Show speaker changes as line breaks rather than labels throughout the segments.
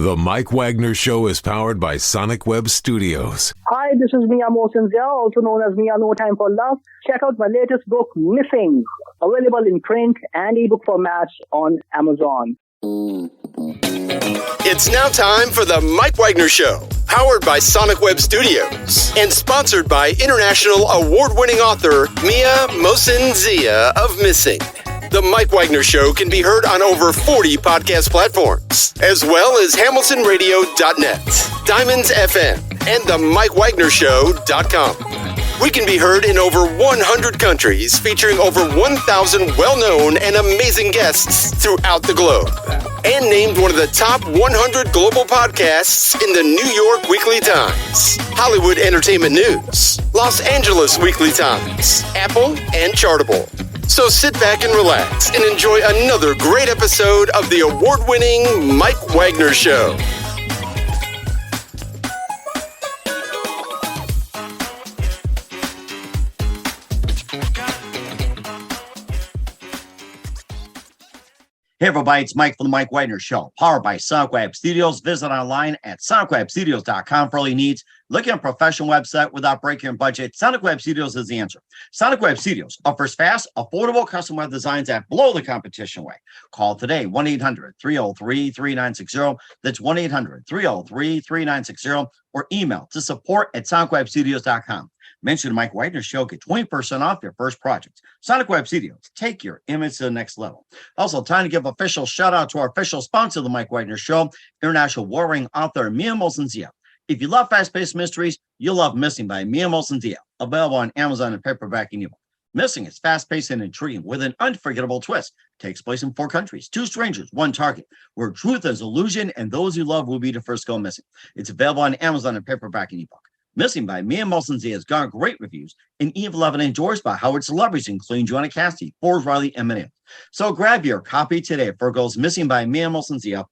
The Mike Wagner Show is powered by Sonic Web Studios.
Hi, this is Mia Mosinzia, also known as Mia No Time for Love. Check out my latest book, Missing, available in print and ebook formats on Amazon.
It's now time for the Mike Wagner Show, powered by Sonic Web Studios and sponsored by international award-winning author Mia Mosinzia of Missing. The Mike Wagner Show can be heard on over 40 podcast platforms, as well as hamiltonradio.net, Diamonds FM, and themikewagnershow.com. We can be heard in over 100 countries, featuring over 1,000 well-known and amazing guests throughout the globe. And named one of the top 100 global podcasts in the New York Weekly Times, Hollywood Entertainment News, Los Angeles Weekly Times, Apple, and Chartable. So sit back and relax and enjoy another great episode of the award-winning Mike Wagner Show.
Hey everybody, it's Mike from the Mike Wagner Show, powered by Sonic Web Studios. Visit online at sonicwebstudios.com for all your needs. Looking at a professional website without breaking your budget, Sonic Web Studios is the answer. Sonic Web Studios offers fast, affordable custom web designs that blow the competition away. Call today, 1-800-303-3960. That's 1-800-303-3960. Or email to support@sonicwebstudios.com. Mention the Mike Wagner Show, get 20% off your first project. Sonic Web Studios, take your image to the next level. Also, time to give official shout out to our official sponsor of the Mike Wagner Show, international warring author Mia Mosinzia. If you love fast-paced mysteries, you'll love Missing by Mia Mosinzia, available on Amazon and paperback and ebook. Missing is fast-paced and intriguing with an unforgettable twist. Takes place in 4 countries, 2 strangers, 1 target, where truth is illusion and those you love will be the first go missing. It's available on Amazon and paperback and ebook. Missing by Mia Mosinzia has garnered great reviews and even loved and endorsed by Howard celebrities, including Joanna Cassidy, Forbes, Riley, and many. So grab your copy today for Girls Missing by Mia Mosinzia,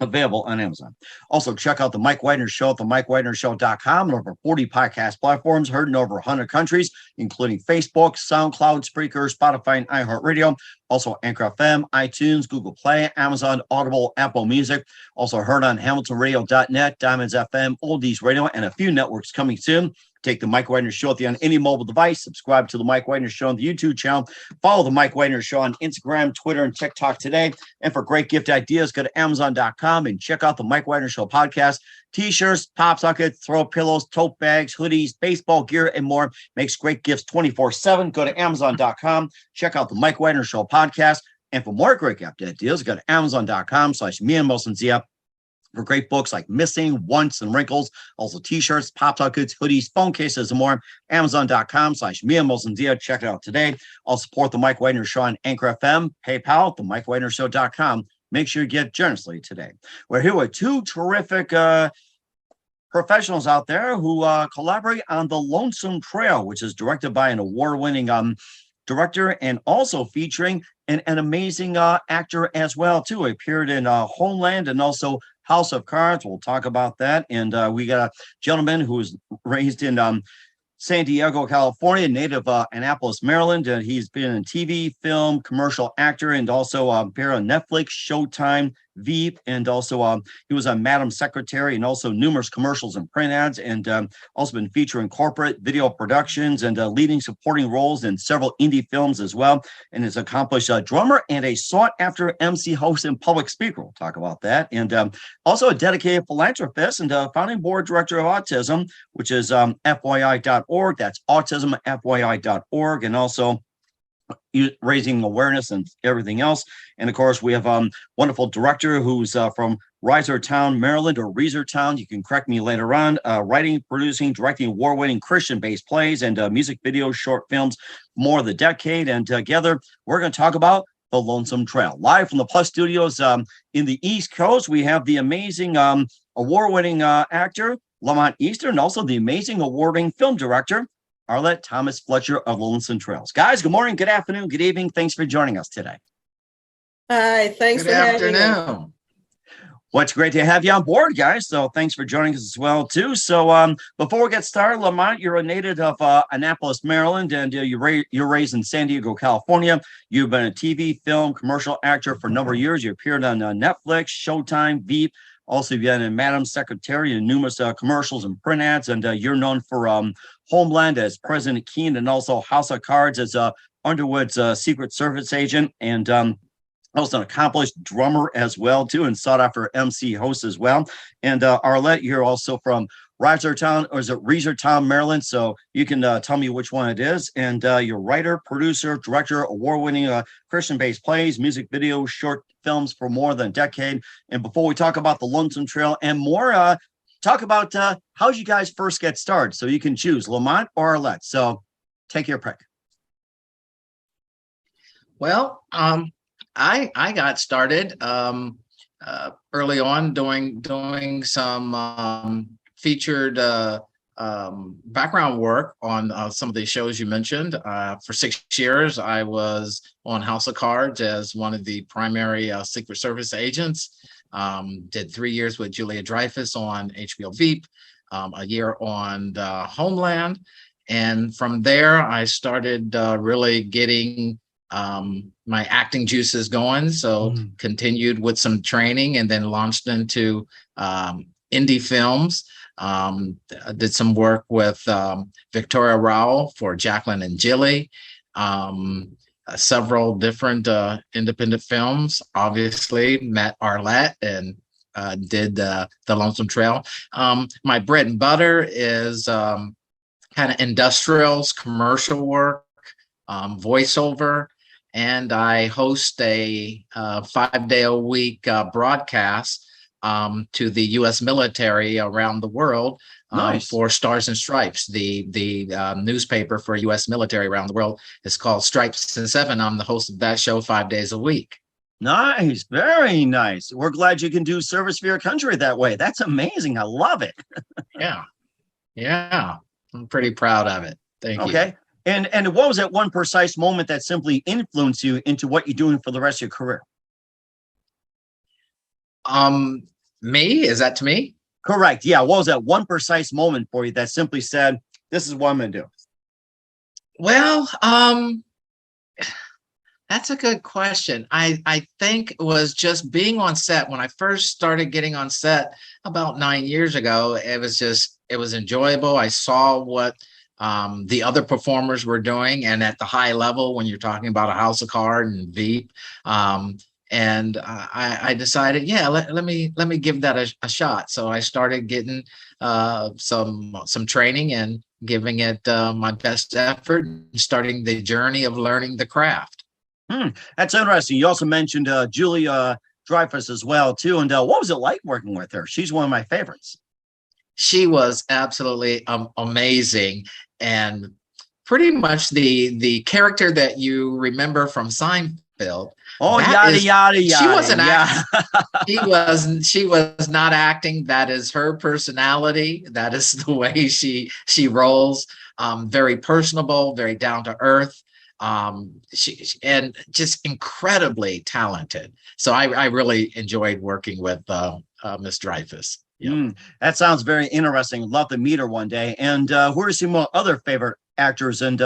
available on Amazon. Also, check out the Mike Wagner Show at themikewagnershow.com and over 40 podcast platforms heard in over 100 countries, including Facebook, SoundCloud, Spreaker, Spotify, and iHeartRadio. Also, Anchor FM, iTunes, Google Play, Amazon, Audible, Apple Music. Also heard on hamiltonradio.net, Diamonds FM, Oldies Radio, and a few networks coming soon. Take the Mike Wagner Show on any mobile device. Subscribe to the Mike Wagner Show on the YouTube channel. Follow the Mike Wagner Show on Instagram, Twitter, and TikTok today. And for great gift ideas, go to Amazon.com and check out the Mike Wagner Show podcast. T-shirts, pop sockets, throw pillows, tote bags, hoodies, baseball gear, and more. Makes great gifts 24/7. Go to Amazon.com. Check out the Mike Wagner Show podcast. And for more great gift ideas, go to Amazon.com/Mia Mosinzia. For great books like Missing, Once, and Wrinkles, also T-shirts, pop sockets, hoodies, phone cases, and more. Amazon.com/Mia Mosinzia. Check it out today. I'll support the Mike Wagner Show on Anchor FM, PayPal, themikewagnershow.com. Make sure you give generously today. We're here with 2 terrific professionals out there who collaborate on The Lonesome Trail, which is directed by an award-winning director and also featuring an amazing actor as well, too. He appeared in Homeland and also House of Cards. We'll talk about that. And we got a gentleman who was raised in San Diego, California, native Annapolis, Maryland. He's been in TV, film, commercial actor, and also appeared on Netflix, Showtime, Veep, and also he was on Madame Secretary and also numerous commercials and print ads, and also been featured in corporate video productions and leading supporting roles in several indie films as well, and is accomplished drummer and a sought-after MC host and public speaker. We'll talk about that. And also a dedicated philanthropist and founding board director of Autism, which is FYI.org. That's autismfyi.org, and also raising awareness and everything else. And of course, we have wonderful director who's from Reisterstown, Maryland, or Reisterstown. You can correct me later on. Writing, producing, directing award-winning Christian-based plays and music videos, short films, more of the decade. And together, we're going to talk about The Lonesome Trail. Live from the Plus Studios in the East Coast, we have the amazing award-winning actor, Lamont Easter, and also the amazing award-winning film director, Arlette Thomas-Fletcher of Lonesome Trails. Guys, good morning, good afternoon, good evening. Thanks for joining us today.
Hi, thanks for having me.
Well, it's great to have you on board, guys. So thanks for joining us as well, too. So before we get started, Lamont, you're a native of Annapolis, Maryland, and you're raised in San Diego, California. You've been a TV, film, commercial actor for a number of years. You appeared on Netflix, Showtime, Veep, Also, you've been in Madame Secretary and numerous commercials and print ads, and you're known for Homeland as President Keen, and also House of Cards as Underwood's Secret Service agent, and also an accomplished drummer as well, too, and sought after MC host as well. And Arlette, you're also from Reisterstown, or is it Reisterstown, Maryland? So you can tell me which one it is. And you're writer, producer, director, award-winning Christian-based plays, music videos, short films for more than a decade. And before we talk about the Lonesome Trail and more, talk about how did you guys first get started? So you can choose Lamont or Arlette. So take your pick.
Well, I got started early on doing some featured background work on some of the shows you mentioned. For 6 years, I was on House of Cards as one of the primary Secret Service agents. Did 3 years with Julia Dreyfus on HBO Veep, a year on Homeland. And from there, I started really getting my acting juices going. So continued with some training and then launched into indie films. I did some work with Victoria Rao for Jacqueline and Jilly. Several different independent films. Obviously met Arlette and did the Lonesome Trail. My bread and butter is kind of industrials, commercial work, voiceover. And I host a 5-day-a-week broadcast to the U.S. military around the world for Stars and Stripes. The newspaper for U.S. military around the world is called Stripes and Seven. I'm the host of that show 5 days a week.
Nice. Very nice. We're glad you can do service for your country that way. That's amazing. I love it.
Yeah. I'm pretty proud of it. Thank you.
Okay. And what was that one precise moment that simply influenced you into what you're doing for the rest of your career?
Me? Is that to me?
Correct. Yeah. What was that one precise moment for you that simply said, this is what I'm going to do?
Well, that's a good question. I think it was just being on set. When I first started getting on set about 9 years ago, it was enjoyable. I saw what the other performers were doing, and at the high level, when you're talking about a House of Cards and Veep, and I decided, let me give that a shot. So I started getting some training and giving it my best effort, and starting the journey of learning the craft.
That's interesting. You also mentioned Julia Dreyfus as well, too. And what was it like working with her? She's one of my favorites.
She was absolutely amazing, and pretty much the character that you remember from Seinfeld.
Oh, yada yada.
She wasn't acting. She was not acting. That is her personality. That is the way she rolls. Very personable, very down to earth. She and just incredibly talented. So I really enjoyed working with Miss Dreyfus.
That sounds very interesting. Love to meet her one day. And who are some other favorite actors and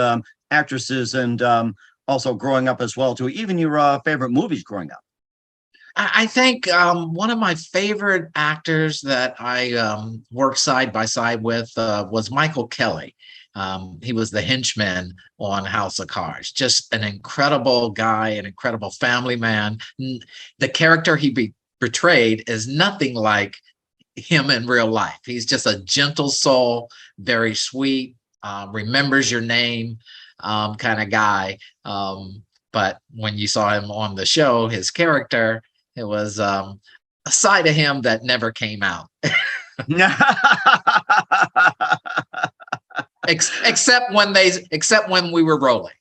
actresses, and also growing up as well, too? Even your favorite movies growing up?
I think one of my favorite actors that I worked side by side with was Michael Kelly. He was the henchman on House of Cards. Just an incredible guy, an incredible family man. The character he portrayed is nothing like him in real life. He's just a gentle soul, very sweet, remembers your name kind of guy. But when you saw him on the show, his character, it was a side of him that never came out. Except when we were rolling.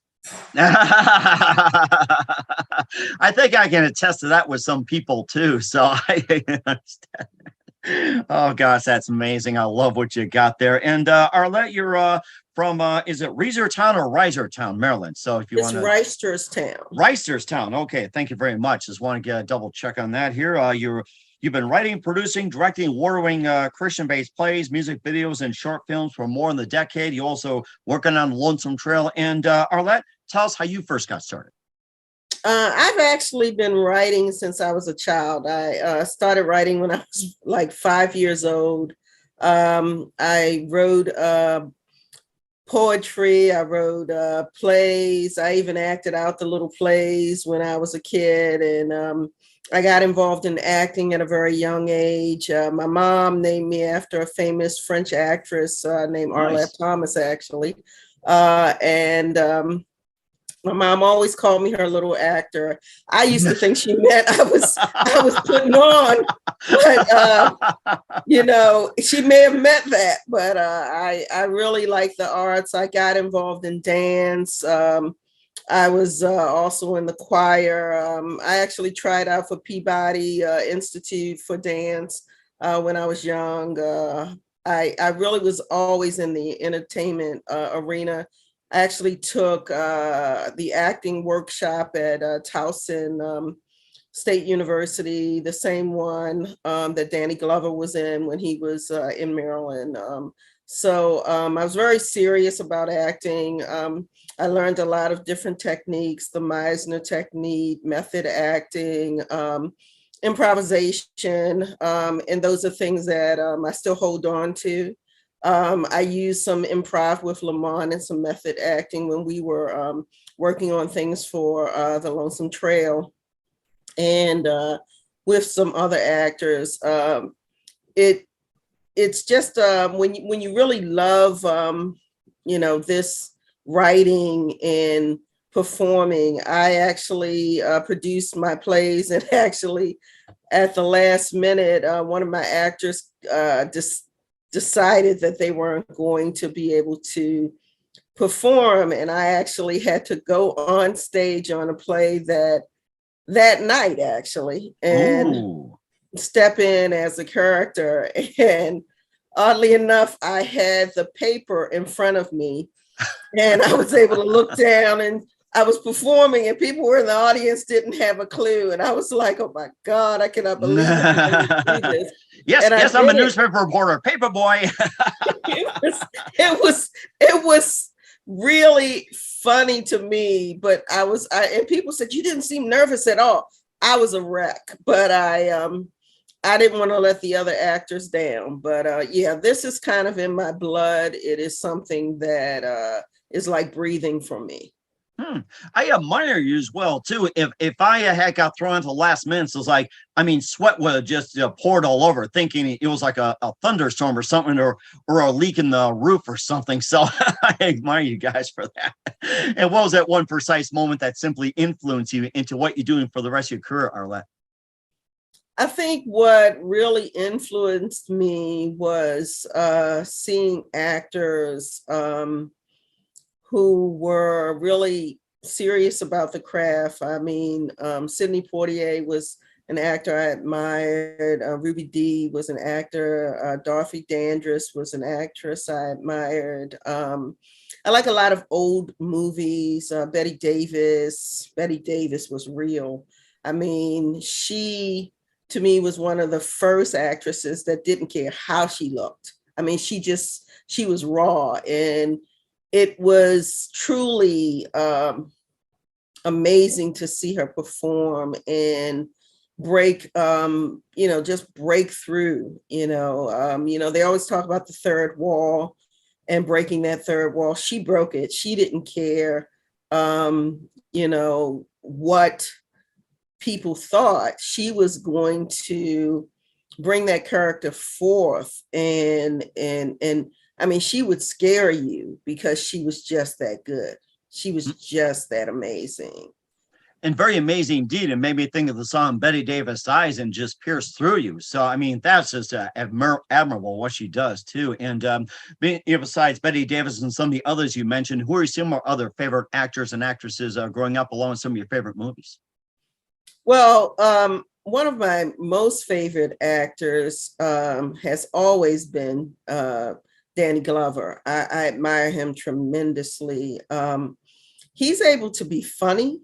I think I can attest to that with some people too. So I understand. Oh gosh, that's amazing. I love what you got there. And Arlette, you're from is it Reisterstown or Reisterstown, Maryland? So if you want to, Reisterstown. Okay, thank you very much. Just want to get a double check on that here. You've been writing, producing, directing, award-winning Christian-based plays, music videos, and short films for more than a decade. You also working on Lonesome Trail. And Arlette, tell us how you first got started.
I've actually been writing since I was a child. I started writing when I was like 5 years old. I wrote poetry. I wrote plays. I even acted out the little plays when I was a kid. And I got involved in acting at a very young age. My mom named me after a famous French actress named Arlette Thomas, actually. And my mom always called me her little actor. I used to think she meant I was putting on, but you know, she may have meant that. But I really like the arts. I got involved in dance. I was also in the choir. I actually tried out for Peabody Institute for dance when I was young. I really was always in the entertainment arena. I actually took the acting workshop at Towson State University, the same one that Danny Glover was in when he was in Maryland. So I was very serious about acting. I learned a lot of different techniques, the Meisner technique, method acting, improvisation, and those are things that I still hold on to. I used some improv with Lamont and some method acting when we were working on things for the Lonesome Trail, and with some other actors. It's just when you really love this writing and performing. I actually produced my plays, and actually at the last minute, one of my actors decided that they weren't going to be able to perform, and I actually had to go on stage on a play that night, actually, and step in as a character. And oddly enough, I had the paper in front of me, and I was able to look down, and I was performing, and people were in the audience didn't have a clue, and I was like, "Oh my God, I cannot believe that people do this."
Yes, I'm a newspaper reporter, paper boy.
it was really funny to me, but and people said, "You didn't seem nervous at all." I was a wreck, but I didn't want to let the other actors down. But yeah, this is kind of in my blood. It is something that is like breathing for me.
I admire you as well too. If I had got thrown into the last minutes, it was like, I mean, sweat would have just poured all over, thinking it was like a thunderstorm or something, or a leak in the roof or something. So I admire you guys for that. And what was that one precise moment that simply influenced you into what you're doing for the rest of your career, Arlette?
I think what really influenced me was seeing actors who were really serious about the craft. I mean, Sidney Poitier was an actor I admired. Ruby Dee was an actor. Dorothy Dandridge was an actress I admired. I like a lot of old movies. Betty Davis. Betty Davis was real. I mean, she, to me, was one of the first actresses that didn't care how she looked. I mean, she was raw, and it was truly amazing to see her perform and break, just break through. They always talk about the third wall and breaking that third wall. She broke it. She didn't care, what people thought. She was going to bring that character forth, and I mean, she would scare you because she was just that good. She was just that amazing.
And very amazing indeed. And made me think of the song Betty Davis Eyes and just pierced through you. So, I mean, that's just admirable what she does too. And besides Betty Davis and some of the others you mentioned, who are some of other favorite actors and actresses growing up, along with some of your favorite movies?
Well, one of my most favorite actors has always been Danny Glover. I admire him tremendously. He's able to be funny,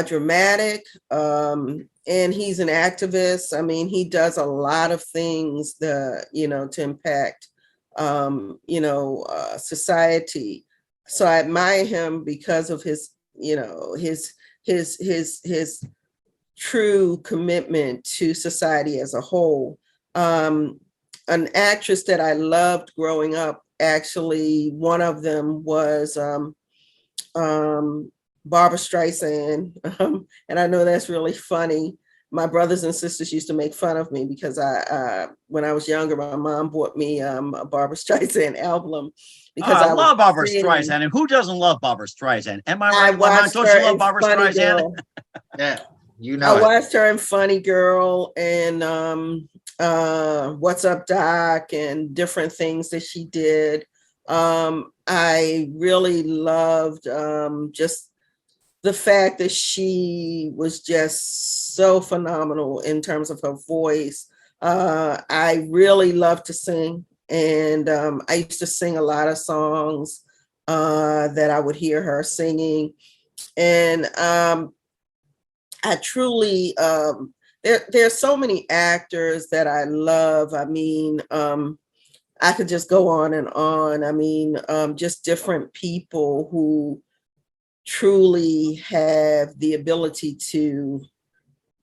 dramatic, and he's an activist. I mean, he does a lot of things to impact, society. So I admire him because of his his true commitment to society as a whole. An actress that I loved growing up, actually, one of them was Barbara Streisand. And I know that's really funny. My brothers and sisters used to make fun of me because when I was younger, my mom bought me a Barbara Streisand album. Because
I love Barbara Streisand, and who doesn't love Barbara Streisand? Am I right, Lamont? Don't you love Barbara Streisand?
Yeah, you know.
I watched her in Funny Girl and What's Up, Doc, and different things that she did. I really loved just the fact that she was just so phenomenal in terms of her voice. I really love to sing, and I used to sing a lot of songs that I would hear her singing. And I truly, there's so many actors that I love. I mean, I could just go on and on. I mean, just different people who truly have the ability to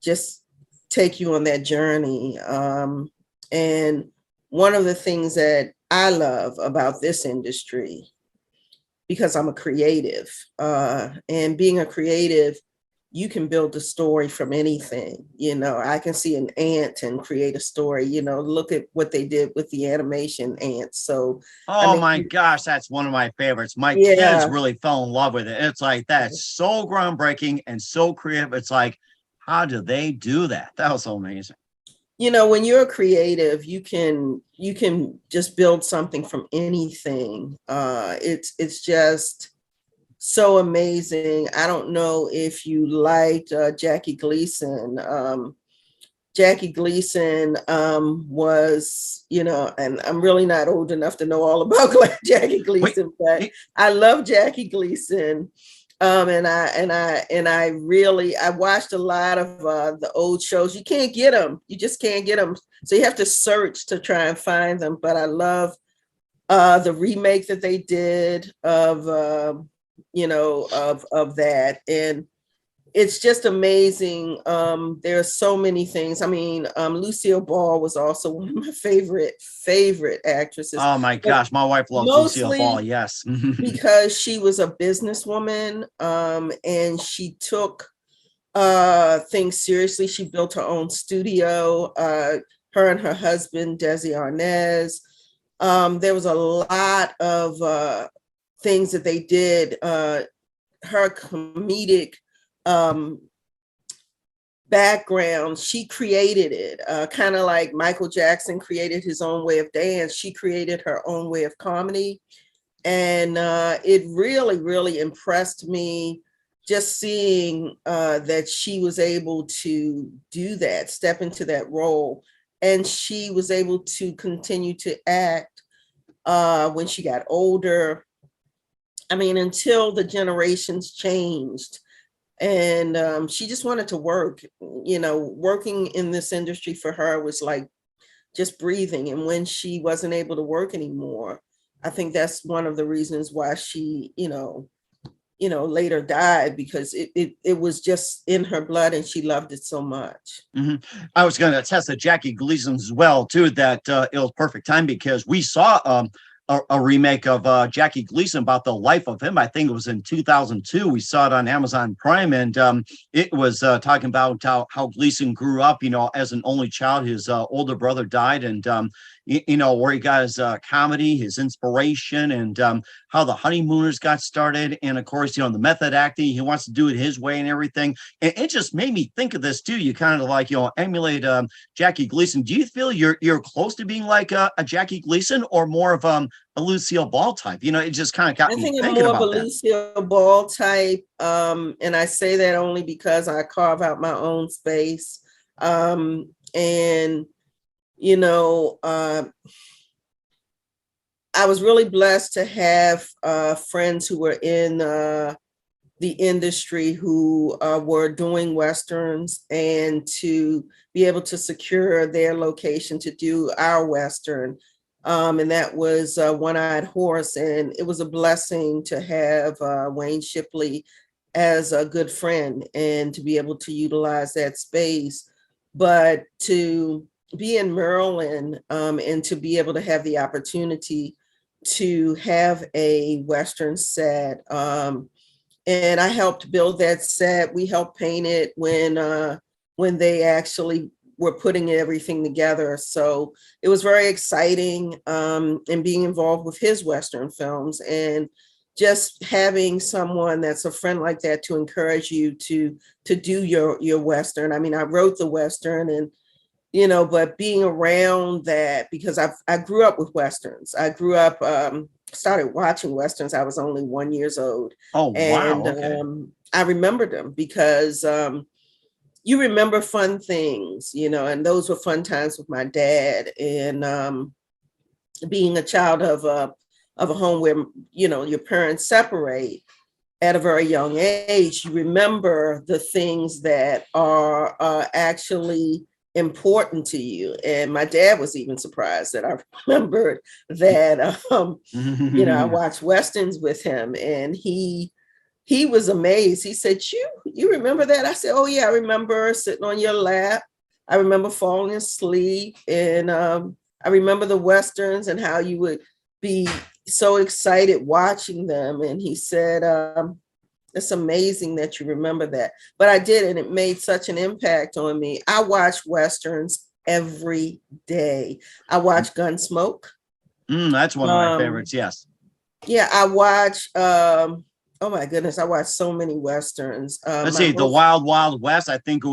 just take you on that journey. And one of the things that I love about this industry, because I'm a creative, and being a creative, you can build a story from anything. You know, I can see an ant and create a story. You know, look at what they did with the animation ants. So,
my gosh, that's one of my favorites. My kids really fell in love with it. It's like, that's so groundbreaking and so creative. It's like, how do they do that? That was so amazing.
You know, when you're a creative, you can just build something from anything. It's just so amazing. I don't know if you liked Jackie Gleason. Jackie Gleason was, you know, and I'm really not old enough to know all about Jackie Gleason, but I love Jackie Gleason. And I watched a lot of the old shows. You can't get them. You just can't get them. So you have to search to try and find them. But I love the remake that they did of that. And it's just amazing. There are so many things. I mean, Lucille Ball was also one of my favorite actresses.
Oh my gosh, my wife loves Lucille Ball. Yes,
because she was a businesswoman, and she took things seriously. She built her own studio. Her and her husband Desi Arnaz. There was a lot of things that they did. Her comedic background, she created it, kind of like Michael Jackson created his own way of dance. She created her own way of comedy, and it really, really impressed me just seeing that she was able to do that, step into that role, and she was able to continue to act when she got older. I mean, until the generations changed. And she just wanted to work. You know, working in this industry for her was like just breathing. And when she wasn't able to work anymore, I think that's one of the reasons why she, later died, because it was just in her blood and she loved it so much.
Mm-hmm. I was going to attest to Jackie Gleason as well, too, that it was perfect time, because we saw a remake of Jackie Gleason about the life of him. I think it was in 2002. We saw it on Amazon Prime, and it was talking about how Gleason grew up, as an only child. His older brother died, and where he got his comedy, his inspiration, and how the Honeymooners got started. And of course, the method acting, he wants to do it his way and everything. And it just made me think of this too. You kind of like, emulate Jackie Gleason. Do you feel you're close to being like a Jackie Gleason, or more of a Lucille Ball type? It just kind of got me thinking about that. I think I'm more of a
Lucille Ball type. And I say that only because I carve out my own space. I was really blessed to have friends who were in the industry who were doing Westerns, and to be able to secure their location to do our Western. And that was One-Eyed Horse. And it was a blessing to have Wayne Shipley as a good friend and to be able to utilize that space. But to be in Maryland and to be able to have the opportunity to have a Western set. And I helped build that set. We helped paint it when they actually were putting everything together. So it was very exciting, and being involved with his Western films, and just having someone that's a friend like that to encourage you to do your Western. I mean, I wrote the Western, and but being around that, because I grew up with Westerns. I grew up, started watching Westerns. I was only 1 year old.
Oh,
and,
wow. Okay.
I remembered them because you remember fun things, and those were fun times with my dad. And being a child of a home where, your parents separate at a very young age, you remember the things that are actually important to you. And my dad was even surprised that I remembered that, I watched Westerns with him, and he was amazed. He said, you remember that? I said, oh yeah, I remember sitting on your lap. I remember falling asleep. And I remember the Westerns and how you would be so excited watching them. And he said, it's amazing that you remember that. But I did, and it made such an impact on me. I watch Westerns every day. I watch Gunsmoke.
That's one of my favorites, yes.
Yeah, I watch, oh my goodness, I watch so many Westerns.
Let's see, The Wild Wild West, I think it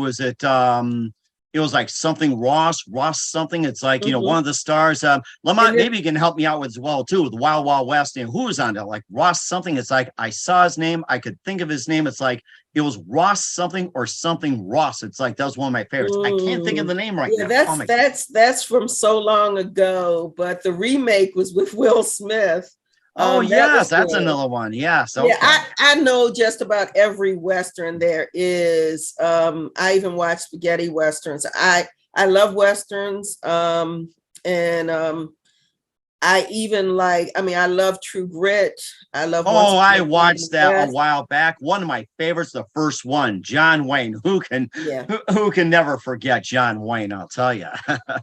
was like something Ross something. It's like, one of the stars. Lamont, maybe you can help me out with as well, too, with the Wild Wild West. And who was on it? Like Ross something. It's like, I saw his name. I could think of his name. It's like, it was Ross something or something Ross. It's like, that was one of my favorites. I can't think of the name right now.
That's from so long ago, but the remake was with Will Smith.
Yes, that's another one. Yes. Okay.
Yeah, I know just about every Western there is. I even watch spaghetti Westerns. I love Westerns. And I even I love True Grit. I love.
I watched that a while back. One of my favorites, the first one, John Wayne. Who can never forget John Wayne? I'll tell you.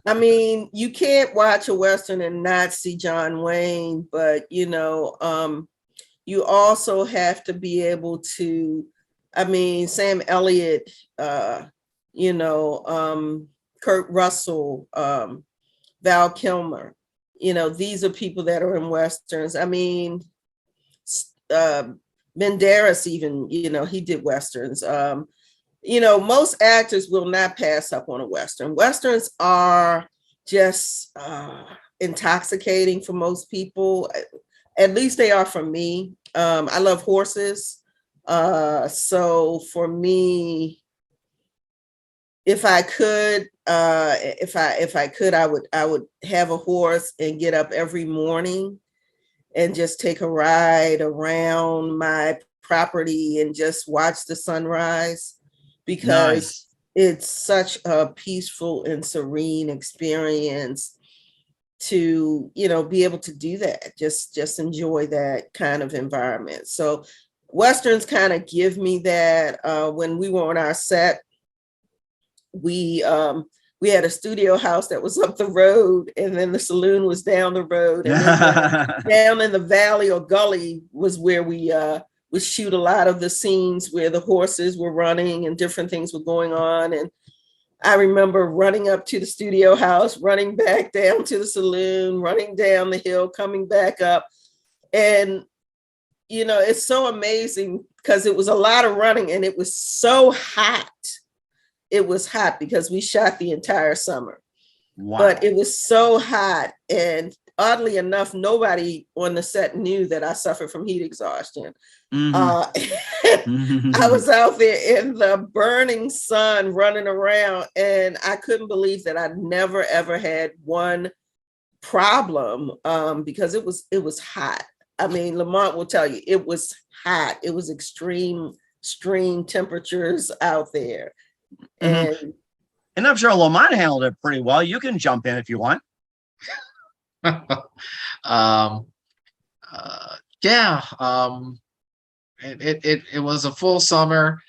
I mean, you can't watch a Western and not see John Wayne, but you also have to be able to. I mean, Sam Elliott, Kurt Russell, Val Kilmer. These are people that are in Westerns. I mean, Banderas even, he did Westerns. Most actors will not pass up on a Western. Westerns are just intoxicating for most people. At least they are for me. I love horses. So for me, if I could, I would have a horse and get up every morning and just take a ride around my property and just watch the sunrise, because it's such a peaceful and serene experience to, be able to do that. Just enjoy that kind of environment. So Westerns kind of give me that. When we were on our set, we had a studio house that was up the road, and then the saloon was down the road, and then down in the valley or gully was where we would shoot a lot of the scenes where the horses were running and different things were going on. And I remember running up to the studio house, running back down to the saloon, running down the hill, coming back up. And it's so amazing because it was a lot of running, and it was so hot. It was hot because we shot the entire summer. Wow. But it was so hot. And oddly enough, nobody on the set knew that I suffered from heat exhaustion. Mm-hmm. I was out there in the burning sun running around, and I couldn't believe that I'd never, ever had one problem because it was hot. I mean, Lamont will tell you, it was hot. It was extreme temperatures out there.
And I'm sure Lamont handled it pretty well. You can jump in if you want.
it was a full summer.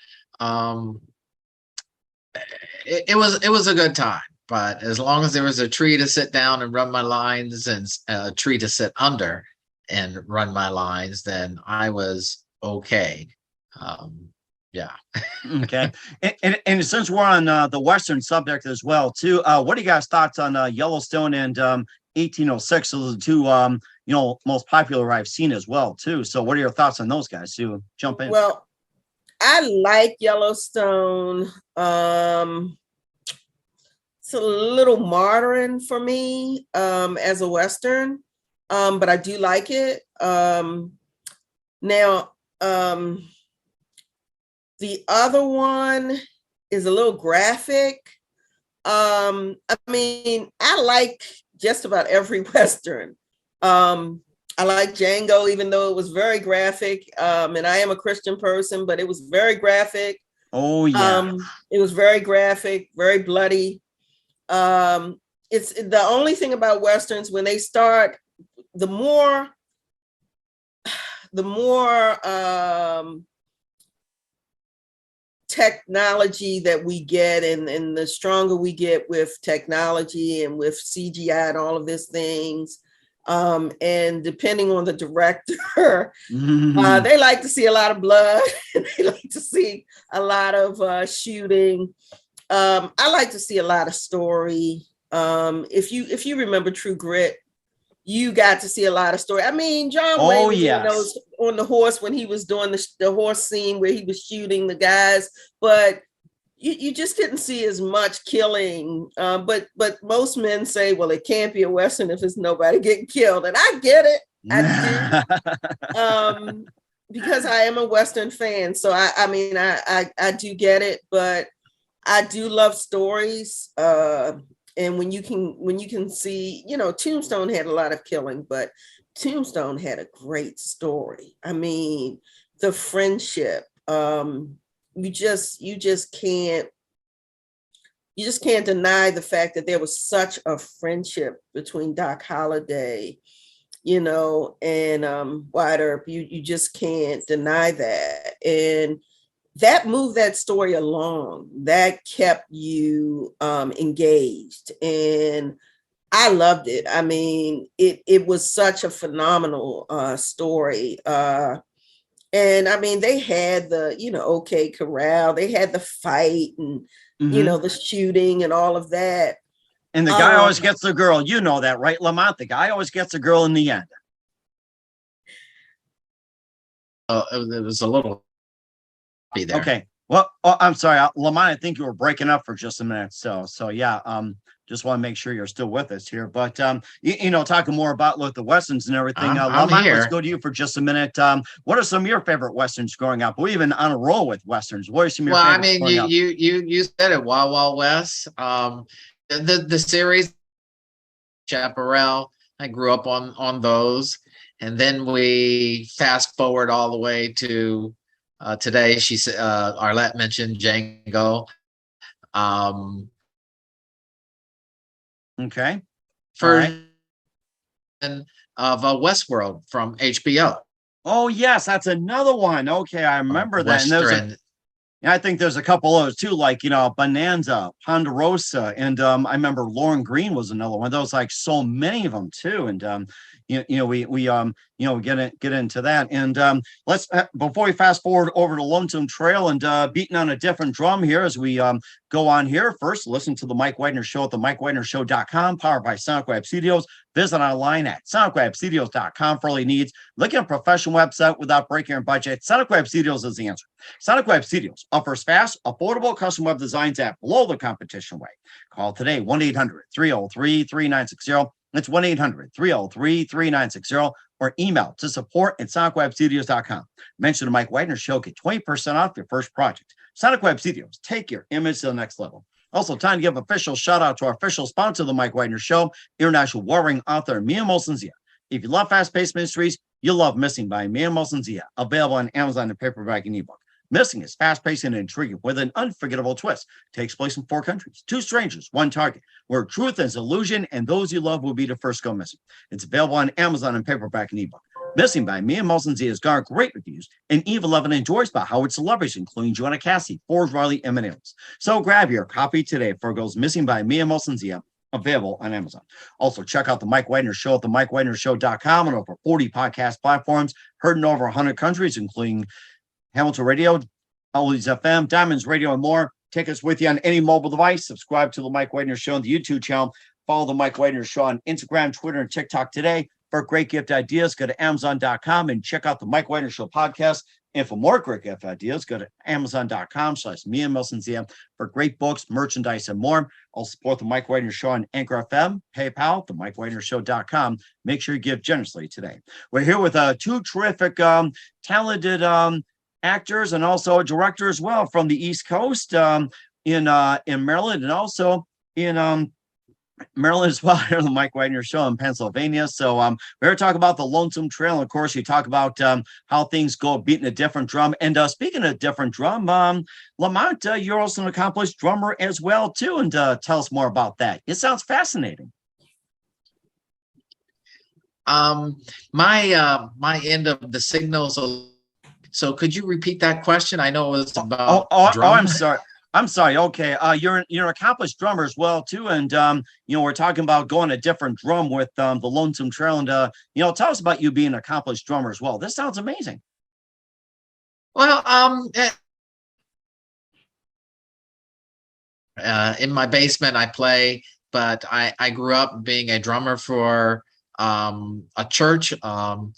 It was a good time, but as long as there was a tree to sit down and run my lines and a tree to sit under and run my lines, then I was okay. Yeah.
Okay. And since we're on the Western subject as well, too, what are you guys' thoughts on Yellowstone and 1806? Those are the two, most popular I've seen as well, too. So what are your thoughts on those guys? To jump in.
Well, I like Yellowstone. It's a little modern for me as a Western, but I do like it. Now, the other one is a little graphic. I mean, I like just about every Western. I like Django, even though it was very graphic. And I am a Christian person, but it was very graphic.
Oh, yeah.
It was very graphic, very bloody. It's the only thing about Westerns, when they start, the more technology that we get and the stronger we get with technology and with CGI and all of these things, and depending on the director, they like to see a lot of blood and they like to see a lot of shooting. I like to see a lot of story. If you remember True Grit, you got to see a lot of story. I mean, John Wayne was on the horse when he was doing the horse scene where he was shooting the guys, but you just didn't see as much killing. But most men say, well, it can't be a Western if there's nobody getting killed. And I get it. I do. Because I am a Western fan. So I do get it, but I do love stories. And when you can see, Tombstone had a lot of killing, but Tombstone had a great story. I mean, the friendship, you just can't deny the fact that there was such a friendship between Doc Holliday, and Wyatt Earp. You just can't deny that. And that moved that story along. That kept you engaged, and I loved it. I mean, it was such a phenomenal story. And I mean, they had the, OK Corral, they had the fight and, the shooting and all of that.
And the guy always gets the girl. You know that, right, Lamont? The guy always gets the girl in the end.
It was a little there.
Okay. Well, I'm sorry, Lamont, I think you were breaking up for just a minute. So yeah, just want to make sure you're still with us here. But, talking more about the Westerns and everything. Lamont, let's go to you for just a minute. What are some of your favorite Westerns growing up? We're even on a roll with Westerns. What are some of your favorites growing up?
You said it, Wild Wild West. The series, Chaparral, I grew up on those. And then we fast forward all the way to today. She said, Arlette mentioned Django.
Okay.
Version of Westworld from HBO.
Oh yes, that's another one. Okay, I remember that. And I think there's a couple of those too, like Bonanza, Ponderosa, and I remember Lauren Green was another one. There was so many of them too, and we get into that. And let's before we fast forward over to Lonesome Trail and beating on a different drum here as we go on here. First, listen to the Mike Wagner Show at themikewagnershow.com, powered by Sonic Web Studios. Visit online at sonicwebstudios.com for all your needs. Look at a professional website without breaking your budget. Sonic Web Studios is the answer. Sonic Web Studios offers fast, affordable custom web designs at below the competition rate. Call today, 1-800-303-3960. That's 1-800-303-3960, or email to support@sonicwebstudios.com. Mention the Mike Wagner Show, get 20% off your first project. Sonic Web Studios, take your image to the next level. Also, time to give official shout out to our official sponsor of the Mike Wagner Show, international warring author Mia Molson-Zia. If you love fast-paced mysteries, you'll love Missing by Mia Molson-Zia, available on Amazon in paperback and ebook. Missing is fast-paced and intriguing with an unforgettable twist. Takes place in 4 countries, 2 strangers, 1 target, where truth is illusion and those you love will be the first go missing. It's available on Amazon in paperback and ebook. Missing by Mia Molson-Z has garnered great reviews, and Eve 11 enjoys by Howard celebrities, including Joanna Cassie, Forbes Riley, and else. So grab your copy today for Girls Missing by Mia Molson-Z, available on Amazon. Also, check out The Mike Wagner Show at themikewagnershow.com and over 40 podcast platforms, heard in over 100 countries, including Hamilton Radio, Oldies FM, Diamonds Radio, and more. Take us with you on any mobile device. Subscribe to The Mike Wagner Show on the YouTube channel. Follow The Mike Wagner Show on Instagram, Twitter, and TikTok today. For great gift ideas, go to Amazon.com and check out The Mike Wagner Show podcast. And for more great gift ideas, go to Amazon.com/Mia Molson-Z for great books, merchandise, and more. I'll support The Mike Wagner Show on Anchor FM, PayPal, themikewagnershow.com. Make sure you give generously today. We're here with two terrific, talented actors and also a director as well from the East Coast in Maryland and also in Maryland as well, here on the Mike Wagner Show in Pennsylvania. So we're going to talk about the Lonesome Trail. And of course, you talk about how things go beating a different drum. And speaking of different drum, Lamont, you're also an accomplished drummer as well, too. And tell us more about that. It sounds fascinating.
My end of the signals. So could you repeat that question? I know it was about
I'm sorry. I'm sorry. Okay. You're an accomplished drummer as well, too. And, we're talking about going a different drum with the Lonesome Trail. And, tell us about you being an accomplished drummer as well. This sounds amazing.
Well, in my basement, I play, but I grew up being a drummer for a church and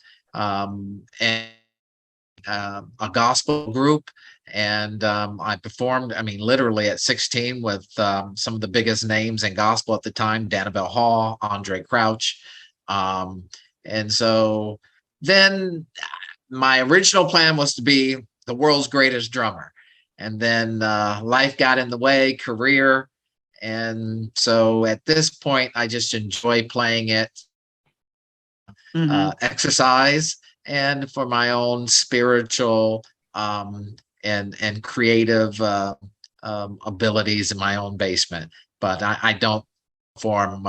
a gospel group. And I performed, literally at 16 with some of the biggest names in gospel at the time, Danabelle Hall, Andre Crouch. And so then my original plan was to be the world's greatest drummer. And then life got in the way, career. And so at this point, I just enjoy playing it, exercise, and for my own spiritual and creative abilities in my own basement, but I don't perform.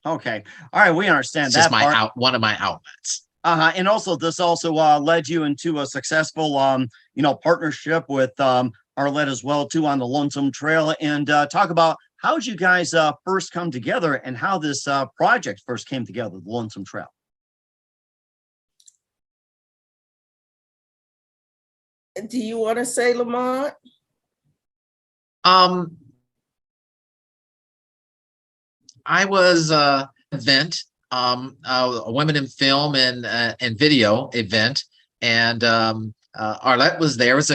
Okay, all right, we understand that.
Just one of my outlets.
And also, this also led you into a successful, partnership with Arlette as well too on the Lonesome Trail. And talk about how did you guys first come together and how this project first came together, the Lonesome Trail.
Do you want to say, Lamont?
I was event, a women in film and video event, and Arlette was there. It was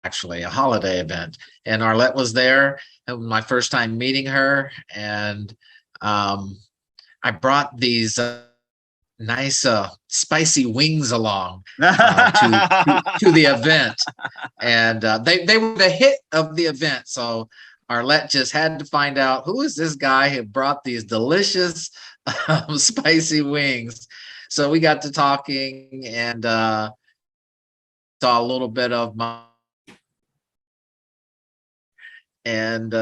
actually a holiday event, and Arlette was there. It was my first time meeting her, and I brought these nice spicy wings along to the event, and they were the hit of the event. So Arlette just had to find out who is this guy who brought these delicious spicy wings. So we got to talking and saw a little bit of my, and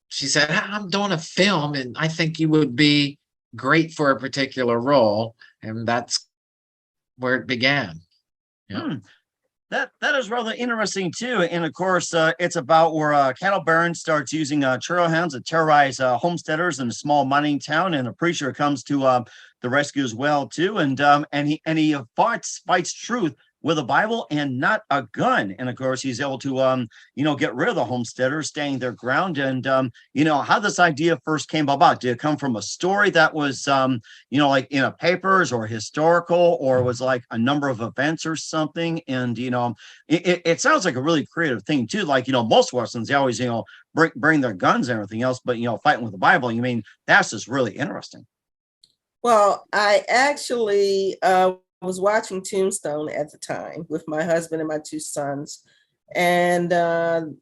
she said, I'm doing a film and I think you would be great for a particular role. And that's where it began. Yeah.
That is rather interesting too. And of course, it's about where cattle baron starts using trailhands to terrorize homesteaders in a small mining town, and a preacher comes to the rescue as well too. And he fights truth with a Bible and not a gun. And of course, he's able to get rid of the homesteaders, staying their ground. And how this idea first came about. Did it come from a story that was like in a papers or historical, or was like a number of events or something? And it sounds like a really creative thing too. Like most Westerns, they always bring their guns and everything else, but fighting with the Bible. That's just really interesting.
Well, I actually was watching Tombstone at the time with my husband and my two sons. And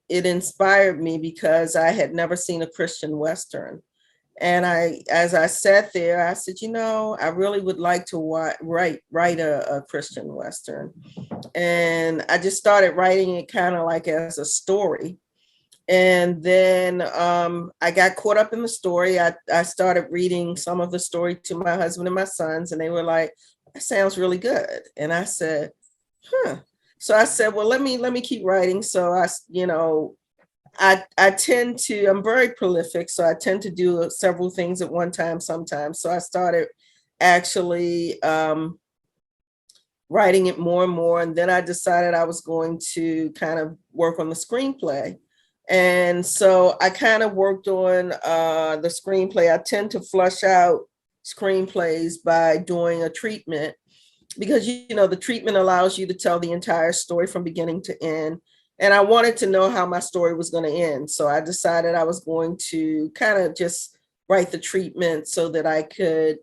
it inspired me because I had never seen a Christian Western. And as I sat there, I said, I really would like to write a Christian Western. And I just started writing it kind of like as a story. And then I got caught up in the story. I started reading some of the story to my husband and my sons, and they were like, that sounds really good. And I said, huh. So I said, well, let me keep writing. So I tend to, I'm very prolific, so I tend to do several things at one time sometimes. So I started actually writing it more and more. And then I decided I was going to kind of work on the screenplay. And so I kind of worked on the screenplay. I tend to flush out screenplays by doing a treatment because, the treatment allows you to tell the entire story from beginning to end. And I wanted to know how my story was going to end. So I decided I was going to kind of just write the treatment so that I could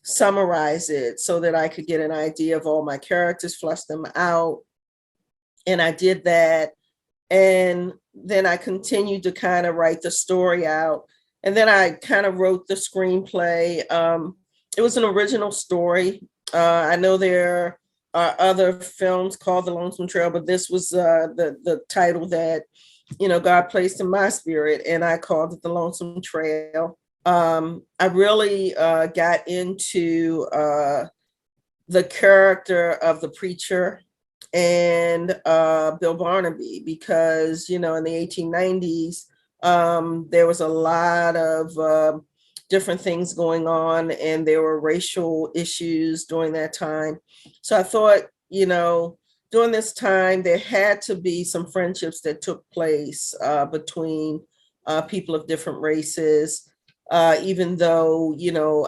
summarize it, so that I could get an idea of all my characters, flush them out. And I did that. And then I continued to kind of write the story out. And then I kind of wrote the screenplay. It was an original story. I know there are other films called The Lonesome Trail, but this was the title that, God placed in my spirit, and I called it The Lonesome Trail. I really got into the character of the preacher and Bill Barnaby, because, in the 1890s, there was a lot of different things going on, and there were racial issues during that time. So I thought, during this time, there had to be some friendships that took place between people of different races. Even though,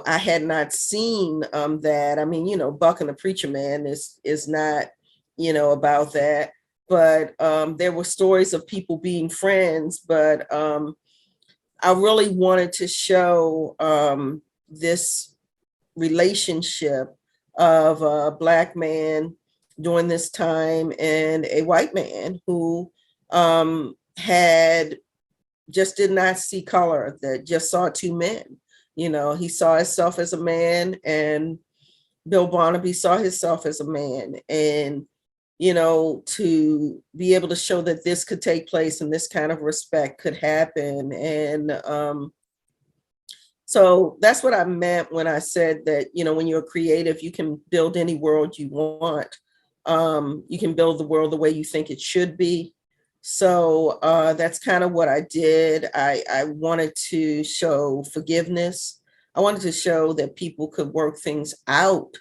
I had not seen that. I mean, Buck and the Preacher Man is not, about that. But there were stories of people being friends. But I really wanted to show this relationship of a Black man during this time and a white man who did not see color, that just saw two men. He saw himself as a man, and Bill Barnaby saw himself as a man. And, to be able to show that this could take place and this kind of respect could happen. And so that's what I meant when I said that, when you're creative, you can build any world you want. You can build the world the way you think it should be. So that's kind of what I did. I wanted to show forgiveness. I wanted to show that people could work things out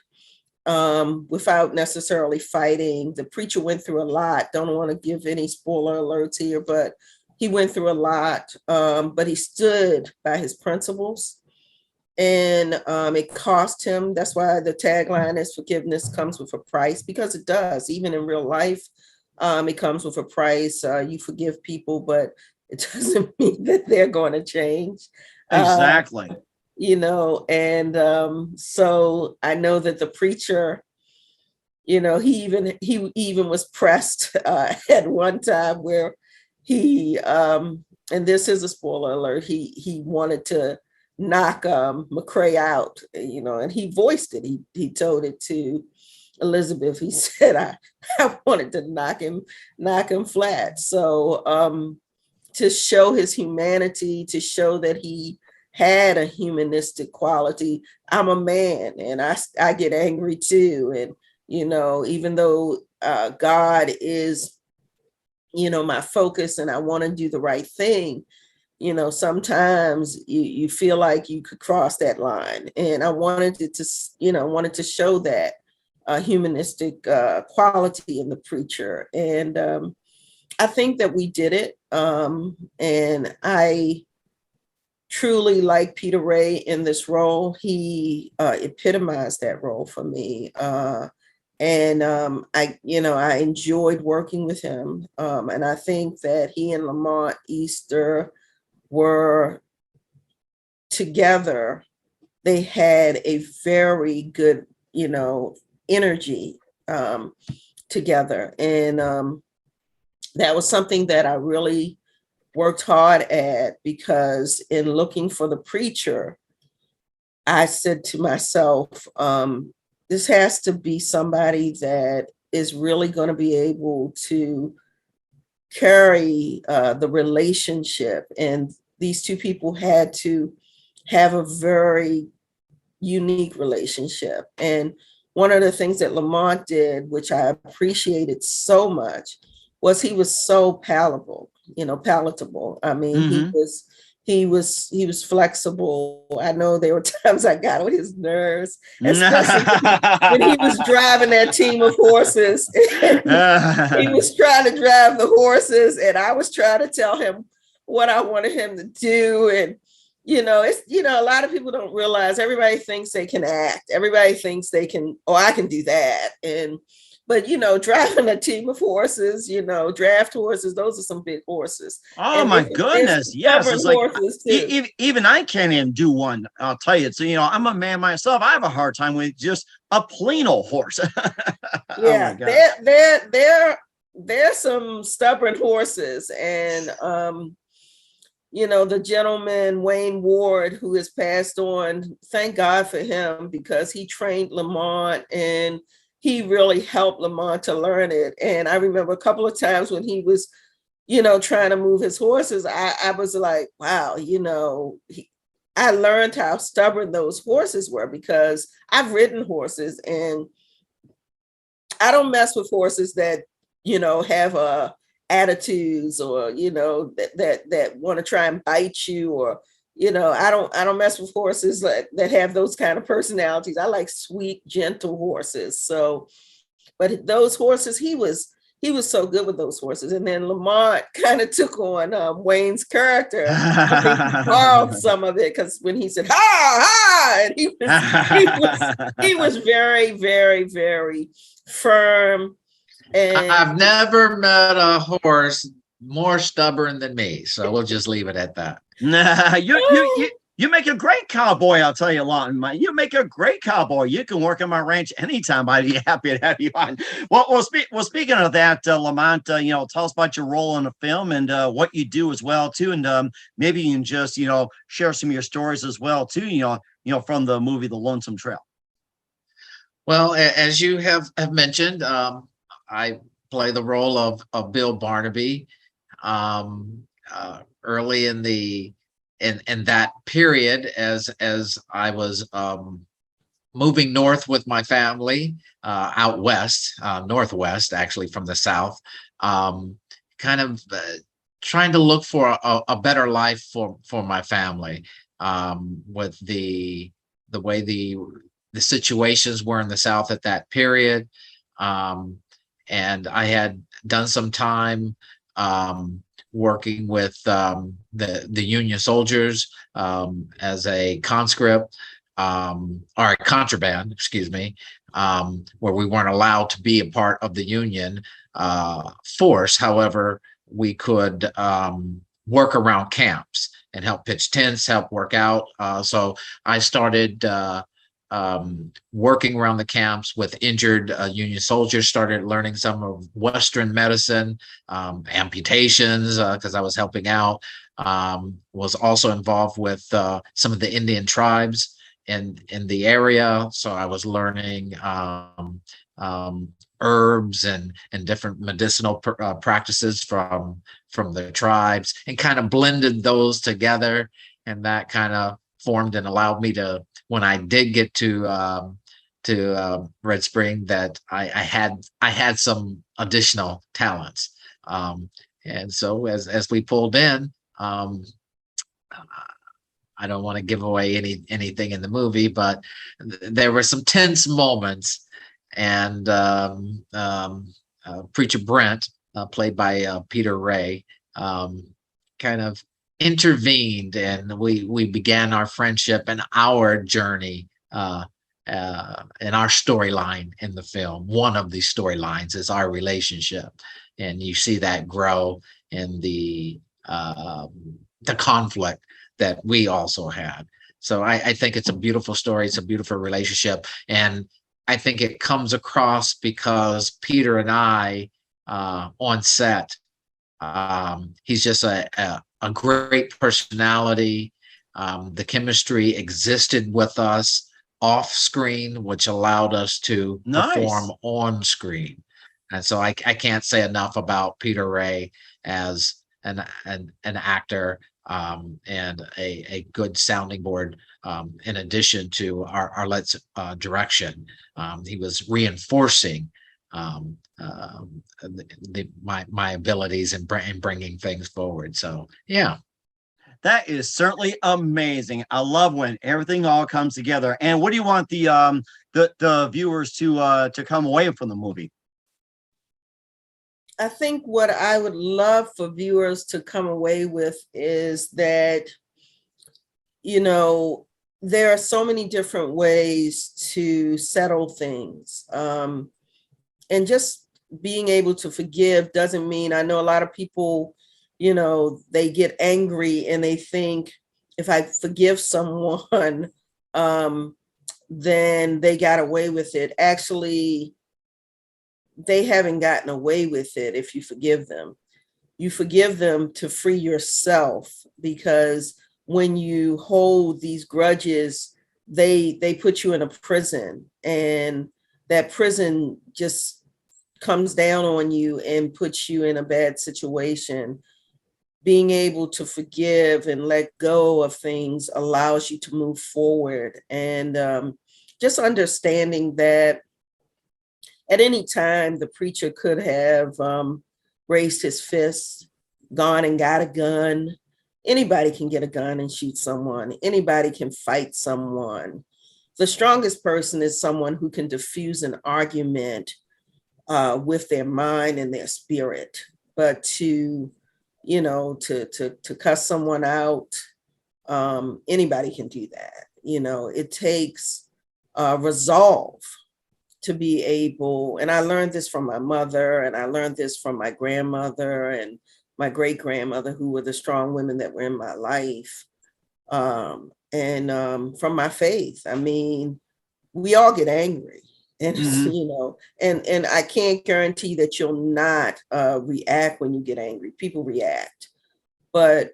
without necessarily fighting. The preacher went through a lot. Don't want to give any spoiler alerts here, but he went through a lot. But he stood by his principles, and it cost him. That's why the tagline is forgiveness comes with a price, because it does. Even in real life, it comes with a price. You forgive people, but it doesn't mean that they're going to change.
Exactly.
And so I know that the preacher, he even was pressed at one time where he, and this is a spoiler alert, he wanted to knock McCrae out, and he voiced it. He told it to Elizabeth. He said, I wanted to knock him flat. So to show his humanity, to show that he had a humanistic quality. I'm a man, and I get angry too. And, even though God is, my focus, and I want to do the right thing, sometimes you feel like you could cross that line. And I wanted to show that humanistic quality in the preacher. And I think that we did it. And I truly like Peter Ray in this role. He epitomized that role for me. And I enjoyed working with him. And I think that he and Lamont Easter were together. They had a very good, energy together. And that was something that I really worked hard at, because in looking for the preacher, I said to myself, this has to be somebody that is really going to be able to carry the relationship. And these two people had to have a very unique relationship. And one of the things that Lamont did, which I appreciated so much, was he was so palatable. I mean, he was flexible. I know there were times I got on his nerves, especially when he was driving that team of horses. He was trying to drive the horses, and I was trying to tell him what I wanted him to do. And it's a lot of people don't realize, everybody thinks they can act. Everybody thinks they can, I can do that. But driving a team of horses, draft horses, those are some big horses.
Oh, and my goodness. Yes. It's like, even I can't even do one. I'll tell you. So, I'm a man myself. I have a hard time with just a plain old horse.
Yeah. There's some stubborn horses. And, the gentleman, Wayne Ward, who has passed on, thank God for him, because he trained Lamont and he really helped Lamont to learn it. And I remember a couple of times when he was, trying to move his horses, I was like, wow, I learned how stubborn those horses were, because I've ridden horses, and I don't mess with horses that, have attitudes, or, that want to try and bite you, or, I don't mess with horses that have those kind of personalities. I like sweet, gentle horses. So, but those horses, he was so good with those horses. And then Lamont kind of took on Wayne's character. I think he borrowed some of it, because when he said, ha, ha, and he was very, very, very firm. And
I've never met a horse more stubborn than me. So we'll just leave it at that.
Nah, you make a great cowboy. I'll tell you, Lawton. You make a great cowboy. You can work on my ranch anytime. I'd be happy to have you on. Well, speaking of that, Lamont, tell us about your role in the film and what you do as well too, and maybe you can just share some of your stories as well too. From the movie The Lonesome Trail.
Well, as you have mentioned, I play the role of Bill Barnaby. Early in that period, as I was moving north with my family, out west, northwest, actually from the south, kind of trying to look for a better life for my family, with the way the situations were in the South at that period. And I had done some time working with the Union soldiers as a conscript, or a contraband, excuse me, where we weren't allowed to be a part of the Union force. However, we could work around camps and help pitch tents, help work out. So I started working around the camps with injured Union soldiers, started learning some of Western medicine, amputations, because I was helping out. Was also involved with some of the Indian tribes in the area. So I was learning herbs and different medicinal practices from the tribes, and kind of blended those together. And that kind of formed and allowed me to, when I did get to Red Spring, that I had some additional talents. And so as we pulled in, I don't want to give away anything in the movie, but there were some tense moments, and Preacher Brent, played by Peter Ray, kind of intervened, and we began our friendship and our journey, and our storyline in the film. One of these storylines is our relationship, and you see that grow in the conflict that we also had. So I think it's a beautiful story. It's a beautiful relationship, and I think it comes across because Peter and I, on set, he's just a great personality. The chemistry existed with us off screen, which allowed us to perform on screen. And so I can't say enough about Peter Ray as an actor, and a good sounding board, in addition to Arlette's direction. He was reinforcing my abilities in bringing things forward. So yeah.
That is certainly amazing. I love when everything all comes together. And what do you want the viewers to come away from the movie?
I think what I would love for viewers to come away with is that, you know, there are so many different ways to settle things. And just being able to forgive doesn't mean, I know a lot of people, you know, they get angry and they think if I forgive someone, then they got away with it. Actually, they haven't gotten away with it. If you forgive them to free yourself, because when you hold these grudges, they put you in a prison, and that prison just comes down on you and puts you in a bad situation. Being able to forgive and let go of things allows you to move forward. And just understanding that at any time, the preacher could have raised his fist, gone and got a gun. Anybody can get a gun and shoot someone. Anybody can fight someone. The strongest person is someone who can diffuse an argument with their mind and their spirit. But to cuss someone out, anybody can do that. You know, it takes resolve to be able, and I learned this from my mother, and I learned this from my grandmother and my great grandmother, who were the strong women that were in my life, and from my faith. I mean, we all get angry, and you know, and I can't guarantee that you'll not react when you get angry. People react, but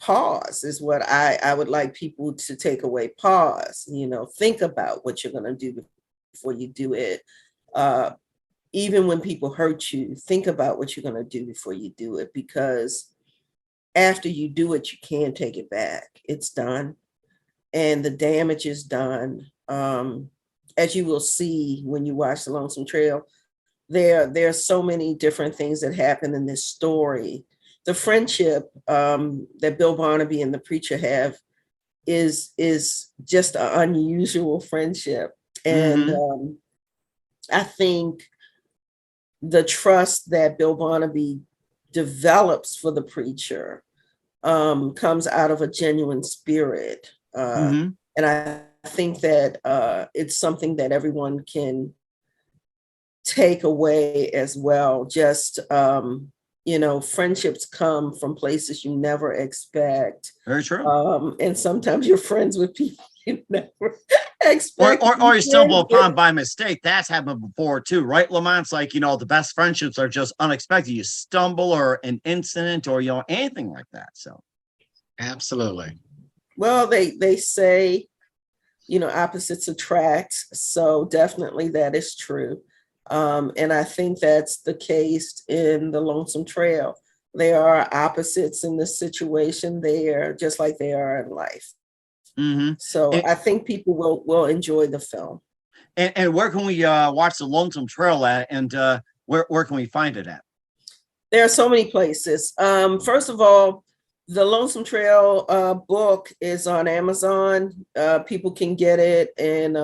pause is what I would like people to take away. Pause, you know, think about what you're going to do before you do it. Even when people hurt you, think about what you're going to do before you do it, because after you do it, you can't take it back. It's done, and the damage is done. As you will see when you watch The Lonesome Trail, there are so many different things that happen in this story. The friendship that Bill Barnaby and the preacher have is just an unusual friendship. And I think the trust that Bill Barnaby develops for the preacher comes out of a genuine spirit. And I think that it's something that everyone can take away as well. Just, you know, friendships come from places you never expect.
Very true.
And sometimes you're friends with people you never expect.
Or you stumble upon by mistake. That's happened before too, right, Lamont? It's like, you know, the best friendships are just unexpected. You stumble, or an incident, or, you know, anything like that. So
Absolutely.
Well, they say, you know, opposites attract. So definitely that is true. And I think that's the case in The Lonesome Trail. There are opposites in this situation there, just like they are in life. So I think people will enjoy the film.
And where can we watch The Lonesome Trail at? And where can we find it at?
There are so many places. First of all, The Lonesome Trail book is on Amazon. People can get it in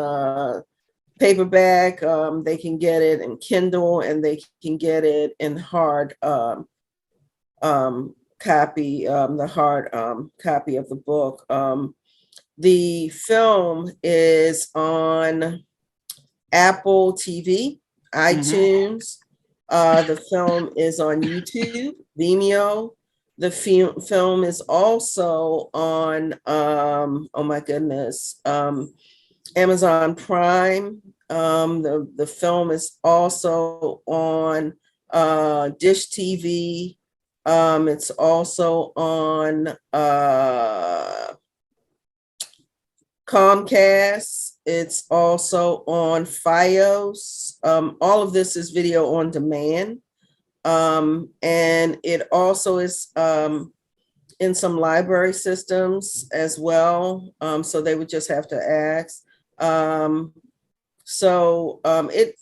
paperback. They can get it in Kindle, and they can get it in hard copy, the hard copy of the book. The film is on Apple TV, iTunes. The film is on YouTube, Vimeo. The film is also on, oh my goodness, Amazon Prime. The film is also on Dish TV. It's also on Comcast. It's also on Fios. All of this is video on demand. And it also is in some library systems as well. So they would just have to ask.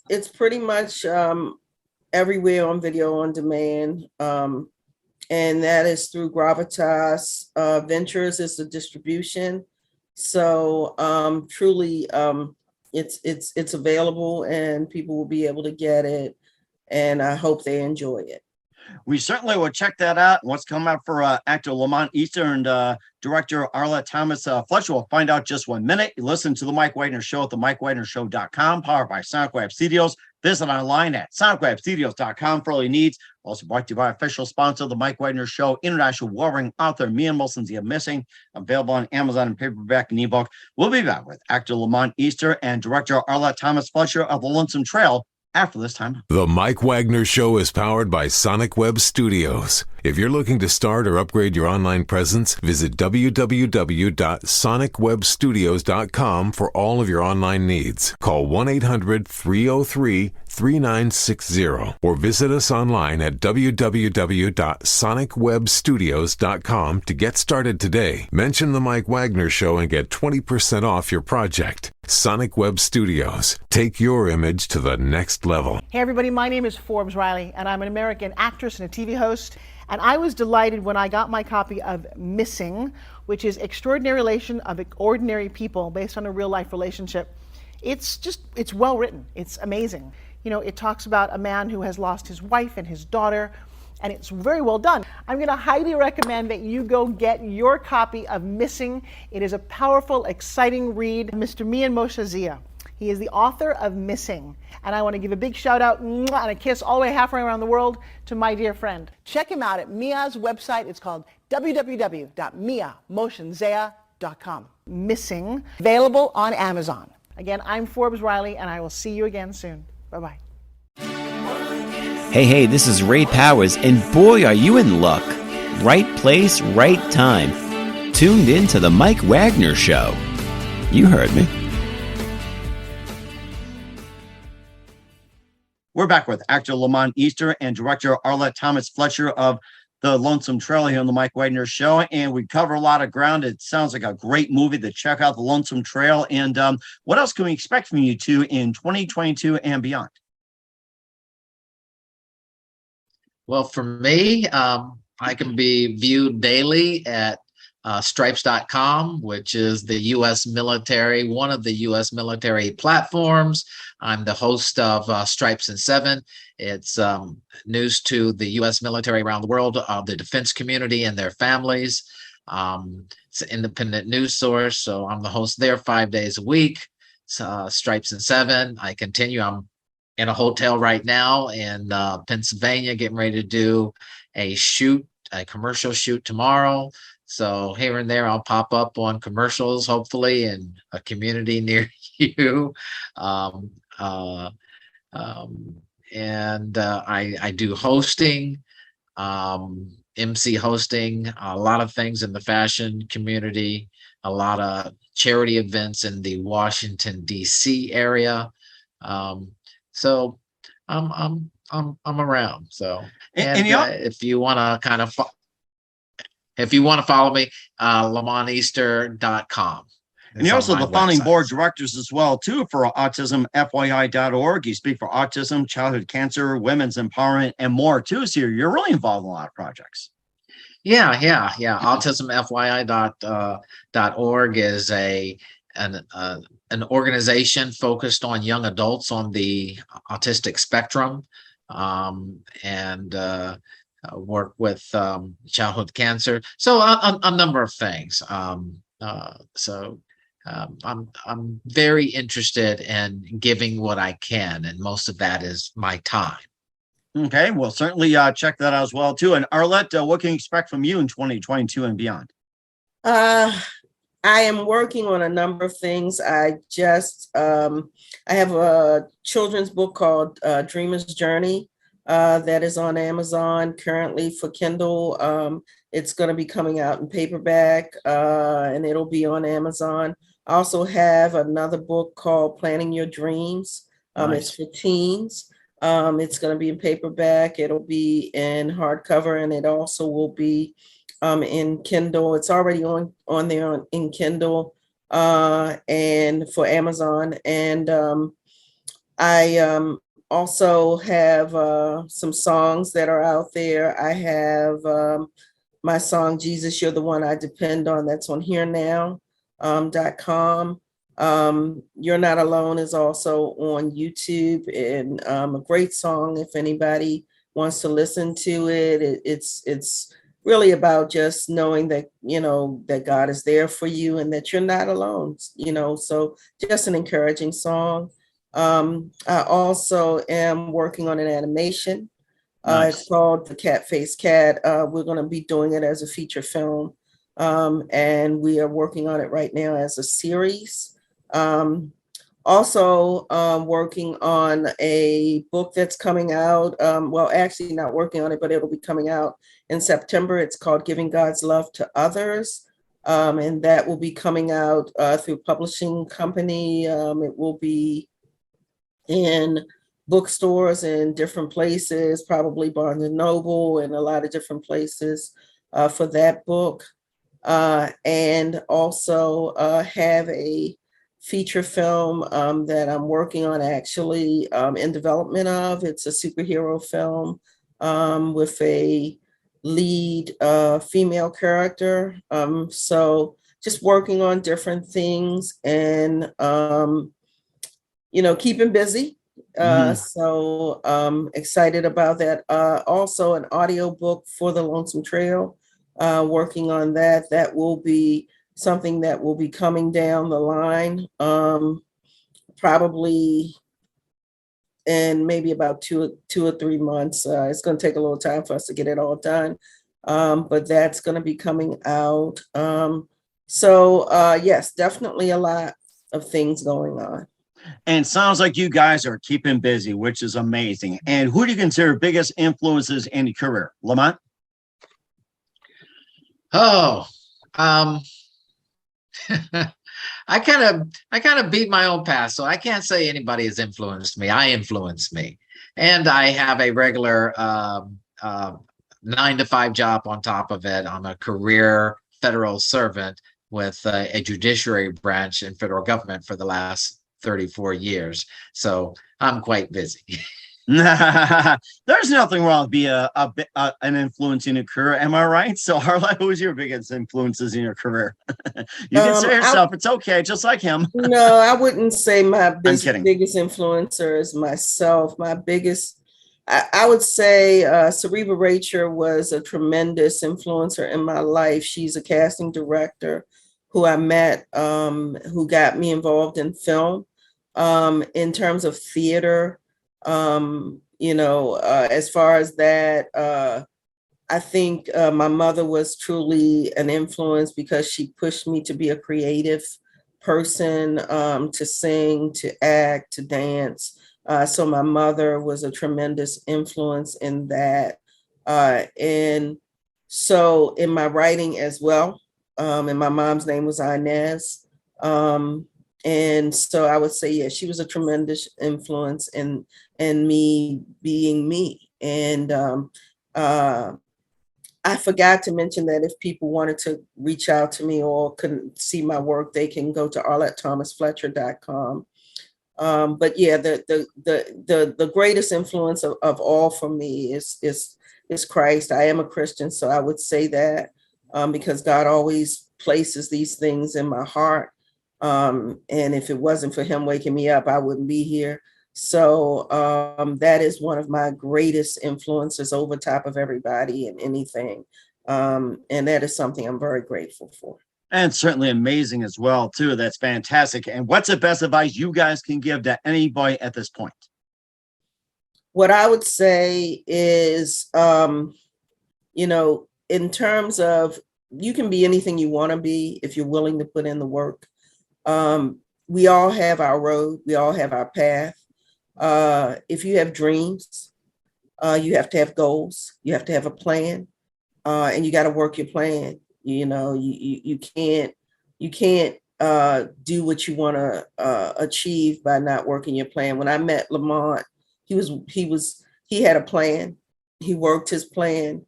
It's pretty much everywhere on video on demand. And that is through Gravitas Ventures is the distribution. So truly, it's available and people will be able to get it. And I hope they enjoy it.
We certainly will check that out. What's coming up for actor Lamont Easter and director Arlette Thomas-Fletcher. We'll find out just 1 minute. You listen to The Mike Wagner Show at themikewagnershow.com, powered by SonicWeb Studios. Visit online at sonicwebstudios.com for all your needs. Also brought to you by official sponsor, The Mike Wagner Show, international warring author Mia Molson's The Missing, available on Amazon and paperback and ebook. We'll be back with actor Lamont Easter and director Arlette Thomas-Fletcher of The Lonesome Trail after this time.
The Mike Wagner Show is powered by Sonic Web Studios. If you're looking to start or upgrade your online presence, visit www.sonicwebstudios.com for all of your online needs. Call 1-800-303-3960 or visit us online at www.sonicwebstudios.com to get started today. Mention The Mike Wagner Show and get 20% off your project. Sonic Web Studios. Take your image to the next level.
Hey everybody, my name is Forbes Riley and I'm an American actress and a TV host. And I was delighted when I got my copy of Missing, which is Extraordinary Relation of Ordinary People based on a real life relationship. It's well written. It's amazing. You know, it talks about a man who has lost his wife and his daughter, and it's very well done. I'm going to highly recommend that you go get your copy of Missing. It is a powerful, exciting read. Mr. Mian Moshe Zia. He is the author of Missing. And I want to give a big shout out and a kiss all the way halfway around the world to my dear friend. Check him out at Mia's website. It's called www.miamoshenzea.com. Missing, available on Amazon. Again, I'm Forbes Riley, and I will see you again soon. Bye-bye.
Hey, this is Ray Powers, and boy, are you in luck. Right place, right time. Tuned in to The Mike Wagner Show. You heard me.
We're back with actor Lamont Easter and director Arlette Thomas-Fletcher of The Lonesome Trail here on The Mike Wagner Show. And we cover a lot of ground. It sounds like a great movie to check out, The Lonesome Trail. And what else can we expect from you two in 2022 and beyond?
Well, for me, I can be viewed daily at stripes.com, which is the U.S. military, one of the U.S. military platforms. I'm the host of Stripes in 7. It's news to the U.S. military around the world, the defense community and their families. It's an independent news source, so I'm the host there 5 days a week. Stripes in 7. I continue. I'm in a hotel right now in Pennsylvania, getting ready to do a commercial shoot tomorrow. So here and there, I'll pop up on commercials, hopefully, in a community near you. I do hosting, MC hosting, a lot of things in the fashion community, a lot of charity events in the Washington, D.C. area. So I'm around. So if you want to kind of follow me, lamonteaster.com.
And you're also the founding board directors as well, too, for autismfyi.org. You speak for autism, childhood cancer, women's empowerment, and more, too. So you're really involved in a lot of projects.
Yeah. autismfyi.org is an organization focused on young adults on the autistic spectrum, and work with childhood cancer. So a number of things. I'm very interested in giving what I can, and most of that is my time.
Okay, well, certainly check that out as well, too. And Arlette, what can you expect from you in 2022 and beyond?
I am working on a number of things. I have a children's book called Dreamer's Journey that is on Amazon currently for Kindle. It's going to be coming out in paperback and it'll be on Amazon. I also have another book called Planning Your Dreams. Nice. It's for teens. It's going to be in paperback. It'll be in hardcover, and it also will be in Kindle. It's already on there in Kindle and for Amazon. And I also have some songs that are out there. I have my song, Jesus, You're the One I Depend On. That's on hearnow.com. You're Not Alone is also on YouTube, and a great song if anybody wants to listen to it. It's really about just knowing that, that God is there for you and that you're not alone, so just an encouraging song. I also am working on an animation.
Nice.
It's called The Cat-Faced Cat. We're going to be doing it as a feature film. And we are working on it right now as a series. Also working on a book that's coming out. Well, actually not working on it, but it'll be coming out in September. It's called Giving God's Love to Others. And that will be coming out through a publishing company. It will be in bookstores in different places, probably Barnes and Noble and a lot of different places for that book. And also have a feature film that I'm working on, actually in development of. It's a superhero film with a lead female character. So just working on different things and, keeping busy. So excited about that. Also an audio book for the Lonesome Trail. Working on that. That will be something that will be coming down the line, probably in maybe about two or 3 months. It's going to take a little time for us to get it all done, but that's going to be coming out. Yes, definitely a lot of things going on.
And sounds like you guys are keeping busy, which is amazing. And who do you consider biggest influences in your career? Lamont?
Oh, I kind of beat my own past, so I can't say anybody has influenced me. I influence me, and I have a regular 9-to-5 job on top of it. I'm a career federal servant with a judiciary branch in federal government for the last 34 years, so I'm quite busy.
There's nothing wrong with being an influence in your career. Am I right? So, Arlette, who's your biggest influences in your career? You can say yourself. It's okay, just like him.
No, I wouldn't say my biggest influencer is myself. My biggest, I would say Cereba Rachel was a tremendous influencer in my life. She's a casting director who I met, who got me involved in film. In terms of theater, as far as that, I think my mother was truly an influence because she pushed me to be a creative person, to sing, to act, to dance. So my mother was a tremendous influence in that. And so in my writing as well, and my mom's name was Inez. And so I would say, yeah, she was a tremendous influence in me being me. And I forgot to mention that if people wanted to reach out to me or couldn't see my work, they can go to arlettethomasfletcher.com. But yeah, the greatest influence of all for me is Christ. I am a Christian, so I would say that because God always places these things in my heart. And if it wasn't for him waking me up, I wouldn't be here. So that is one of my greatest influences over top of everybody and anything. And that is something I'm very grateful for.
And certainly amazing as well, too. That's fantastic. And what's the best advice you guys can give to anybody at this point?
What I would say is, in terms of you can be anything you want to be if you're willing to put in the work. We all have our road. We all have our path. If you have dreams, you have to have goals. You have to have a plan, and you got to work your plan. You can't do what you want to achieve by not working your plan. When I met Lamont, he had a plan. He worked his plan,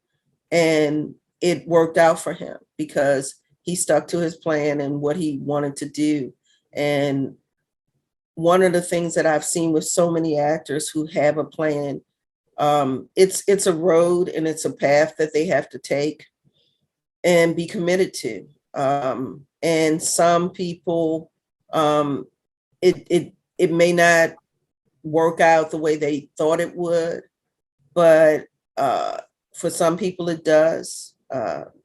and it worked out for him because he stuck to his plan and what he wanted to do. And one of the things that I've seen with so many actors who have a plan, it's a road and it's a path that they have to take and be committed to. And some people, it may not work out the way they thought it would, but for some people it does.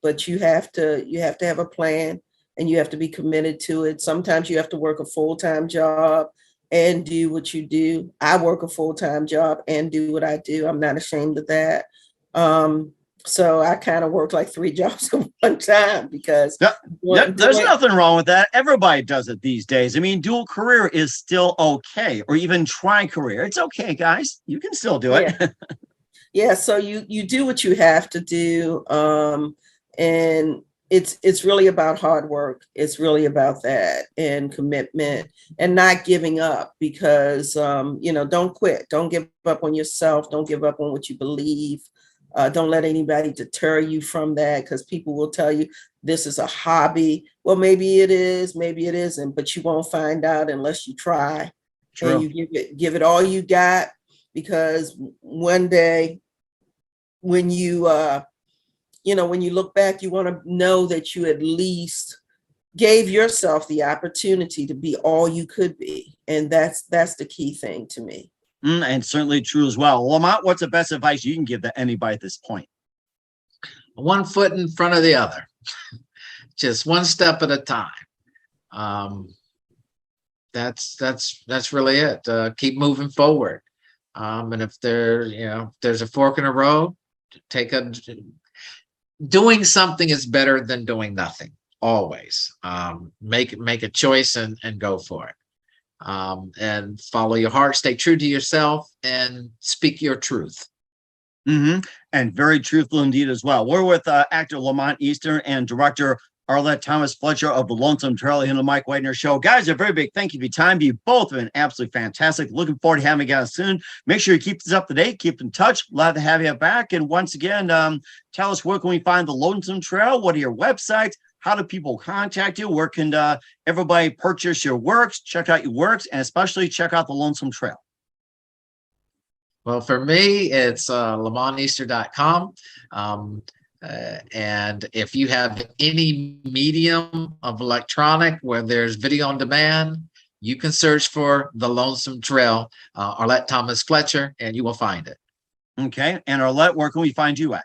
But you have to have a plan and you have to be committed to it. Sometimes you have to work a full-time job and do what you do. I work a full-time job and do what I do. I'm not ashamed of that. So I kind of work like 3 jobs at one time because
there's nothing wrong with that. Everybody does it these days. I mean, dual career is still okay, or even tri-career. It's okay, guys. You can still do it.
Yeah. Yeah, so you do what you have to do, and it's really about hard work. It's really about that and commitment and not giving up because don't quit. Don't give up on yourself. Don't give up on what you believe. Don't let anybody deter you from that because people will tell you this is a hobby. Well, maybe it is, maybe it isn't, but you won't find out unless you try. True. And you give it all you got, because one day when you when you look back, you want to know that you at least gave yourself the opportunity to be all you could be. And that's the key thing to me.
And certainly true as well. Lamont, what's the best advice you can give to anybody at this point?
One foot in front of the other, just one step at a time. That's really it. Keep moving forward. And if there's a fork in the road, doing something is better than doing nothing. Always make a choice and go for it. And follow your heart, stay true to yourself, and speak your truth.
Mm-hmm. And very truthful indeed as well. We're with actor Lamont Easter and director Arlette Thomas-Fletcher of the Lonesome Trail here on the Mike Wagner Show. Guys, a very big thank you for your time. You both have been absolutely fantastic. Looking forward to having you guys soon. Make sure you keep this up to date. Keep in touch. Glad to have you back. And once again, tell us, where can we find the Lonesome Trail? What are your websites? How do people contact you? Where can everybody purchase your works, check out your works, and especially check out the Lonesome Trail?
Well, for me, it's lamonteaster.com. And if you have any medium of electronic where there's video on demand, you can search for the Lonesome Trail, Arlette Thomas-Fletcher, and you will find it.
Okay. And Arlette, where can we find you at?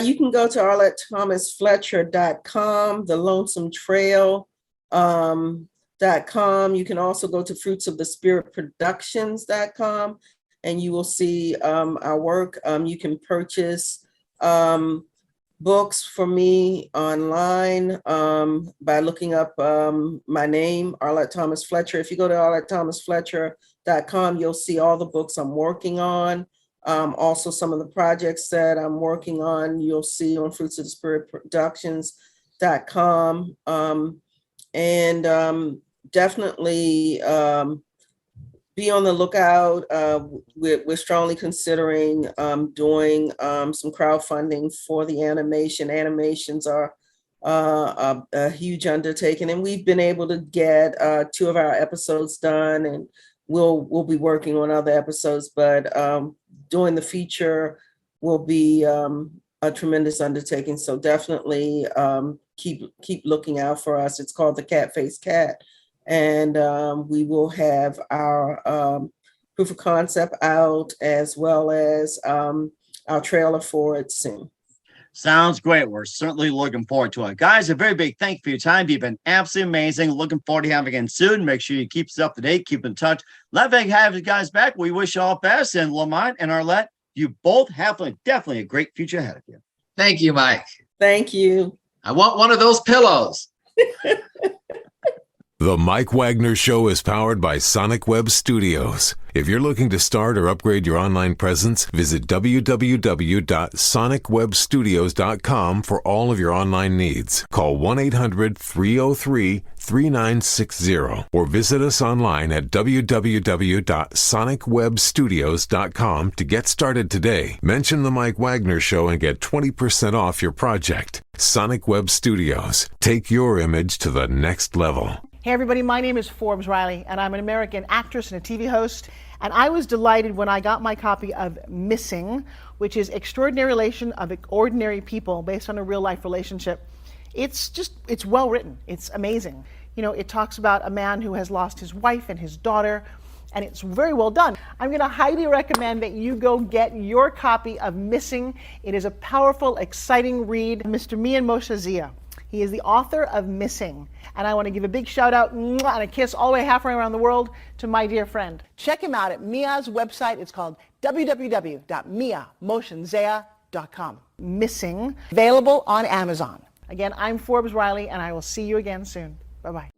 You can go to arlettethomasfletcher.com, thelonesometrail.com. You can also go to fruitsofthespiritproductions.com, and you will see our work. You can purchase books for me online by looking up my name, Arlette Thomas-Fletcher. If you go to arlettethomasfletcher.com, you'll see all the books I'm working on. Also some of the projects that I'm working on, you'll see on fruitsofthespiritproductions.com. And definitely be on the lookout. We're strongly considering doing some crowdfunding for the animation. Animations are a huge undertaking, and we've been able to get 2 of our episodes done, and we'll be working on other episodes, but doing the feature will be a tremendous undertaking. So definitely keep looking out for us. It's called The Cat-Faced Cat. And we will have our proof of concept out, as well as our trailer for it soon.
Sounds great. We're certainly looking forward to it. Guys, a very big thank you for your time. You've been absolutely amazing. Looking forward to having you again soon. Make sure you keep us up to date. Keep in touch. Love to have you guys back. We wish you all the best. And Lamont and Arlette, you both have definitely a great future ahead of you.
Thank you, Mike.
Thank you.
I want one of those pillows.
The Mike Wagner Show is powered by Sonic Web Studios. If you're looking to start or upgrade your online presence, visit www.sonicwebstudios.com for all of your online needs. Call 1-800-303-3960 or visit us online at www.sonicwebstudios.com to get started today. Mention The Mike Wagner Show and get 20% off your project. Sonic Web Studios. Take your image to the next level.
Hey everybody, my name is Forbes Riley and I'm an American actress and a TV host, and I was delighted when I got my copy of Missing, which is Extraordinary Relation of Ordinary People based on a real life relationship. It's well written. It's amazing. You know, it talks about a man who has lost his wife and his daughter, and it's very well done. I'm going to highly recommend that you go get your copy of Missing. It is a powerful, exciting read. Mr. Mian Moshe Zia. He is the author of Missing. And I want to give a big shout out and a kiss all the way halfway around the world to my dear friend. Check him out at Mia's website. It's called www.miamoshenzea.com. Missing, available on Amazon. Again, I'm Forbes Riley, and I will see you again soon. Bye-bye.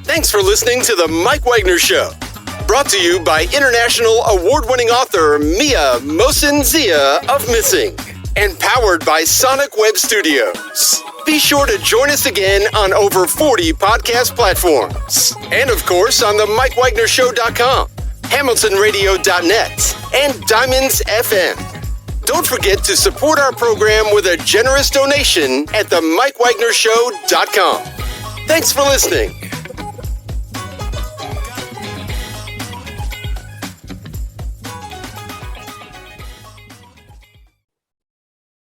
Thanks for listening to The Mike Wagner Show. Brought to you by international award-winning author Mia Mohsen-Zia of Missing. And powered by Sonic Web Studios. Be sure to join us again on over 40 podcast platforms. And of course on the mikewagnershow.com, hamiltonradio.net, and Diamonds FM. Don't forget to support our program with a generous donation at themikewagnershow.com. Thanks for listening.